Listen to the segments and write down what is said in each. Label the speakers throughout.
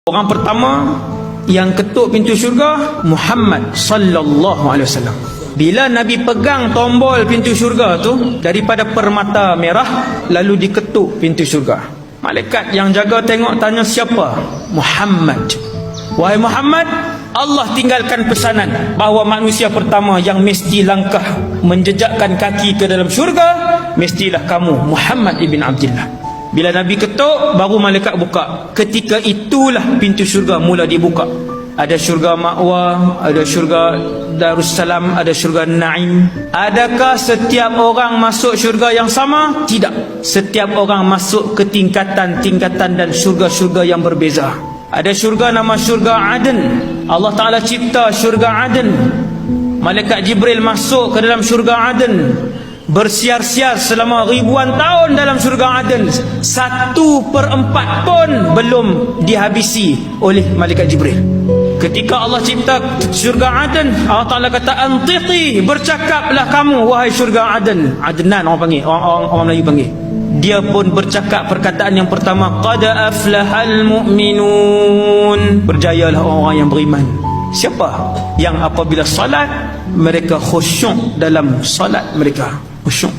Speaker 1: Orang pertama yang ketuk pintu syurga Muhammad sallallahu alaihi wasallam. Bila Nabi pegang tombol pintu syurga tu daripada permata merah, lalu diketuk pintu syurga. Malaikat yang jaga tengok tanya siapa? Muhammad. Wahai Muhammad, Allah tinggalkan pesanan bahawa manusia pertama yang mesti langkah menjejakkan kaki ke dalam syurga mestilah kamu, Muhammad ibn Abdullah. Bila Nabi ketuk, baru malaikat buka. Ketika itulah pintu syurga mula dibuka. Ada syurga Ma'wa, ada syurga Darussalam, ada syurga Naim. Adakah setiap orang masuk syurga yang sama? Tidak. Setiap orang masuk ke tingkatan-tingkatan dan syurga-syurga yang berbeza. Ada syurga nama syurga Aden. Allah Ta'ala cipta syurga Aden. Malaikat Jibril masuk ke dalam syurga Aden, bersiar-siar selama ribuan tahun dalam syurga Aden. 1/4 pun belum dihabisi oleh malaikat Jibril. Ketika Allah cipta syurga Aden, Allah Ta'ala kata antiqi, bercakaplah kamu wahai syurga Aden. Adnan orang panggil, orang Melayu panggil. Dia pun bercakap perkataan yang pertama, qad aflahal mu'minun, berjayalah orang-orang yang beriman. Siapa? Yang apabila salat mereka khusyuk dalam salat mereka. Khusyuk.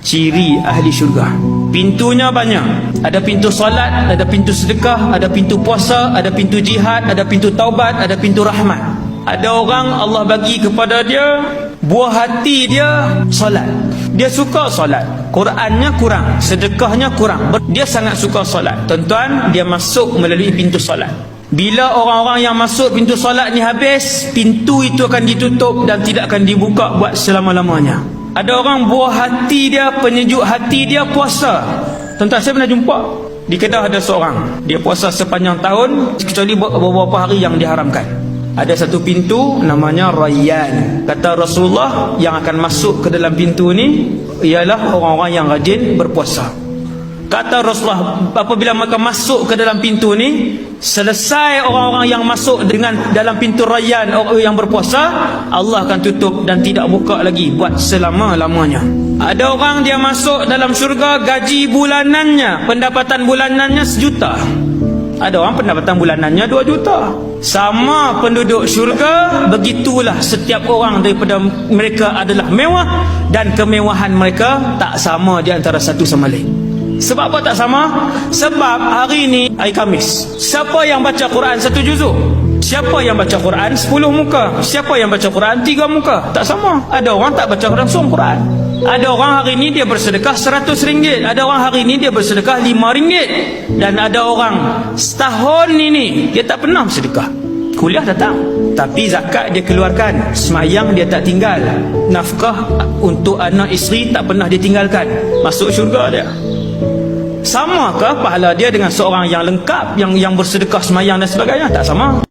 Speaker 1: Ciri ahli syurga. Pintunya banyak. Ada pintu salat, ada pintu sedekah, ada pintu puasa, ada pintu jihad, ada pintu taubat, ada pintu rahmat. Ada orang Allah bagi kepada dia buah hati dia salat. Dia suka salat. Qurannya kurang, sedekahnya kurang. Dia sangat suka salat. Tuan-tuan, dia masuk melalui pintu salat. Bila orang-orang yang masuk pintu salat ni habis, pintu itu akan ditutup dan tidak akan dibuka buat selama-lamanya. Ada orang buah hati dia, penyejuk hati dia puasa. Tuan-tuan, saya pernah jumpa di Kedah ada seorang, dia puasa sepanjang tahun kecuali beberapa hari yang diharamkan. Ada satu pintu namanya Rayyan. Kata Rasulullah, yang akan masuk ke dalam pintu ni ialah orang-orang yang rajin berpuasa. Kata Rasulullah, apabila mereka masuk ke dalam pintu ni, selesai orang-orang yang masuk dengan dalam pintu Rayyan, orang yang berpuasa, Allah akan tutup dan tidak buka lagi buat selama-lamanya. Ada orang dia masuk dalam syurga, gaji bulanannya, pendapatan bulanannya 1 juta. Ada orang pendapatan bulanannya 2 juta. Sama penduduk syurga, begitulah setiap orang daripada mereka adalah mewah, dan kemewahan mereka tak sama di antara satu sama lain. Sebab apa tak sama? Sebab hari ini hari Khamis, siapa yang baca Quran 1 juzuk? Siapa yang baca Quran 10 muka? Siapa yang baca Quran 3 muka? Tak sama. Ada orang tak baca langsung Quran. Ada orang hari ini dia bersedekah RM100. Ada orang hari ini dia bersedekah RM5. Dan ada orang setahun ini dia tak pernah bersedekah. Kuliah datang, tapi zakat dia keluarkan, semayang dia tak tinggal, nafkah untuk anak isteri tak pernah dia tinggalkan. Masuk syurga dia. Samakah pahala dia dengan seorang yang lengkap, yang bersedekah, semayang dan sebagainya? Tak sama.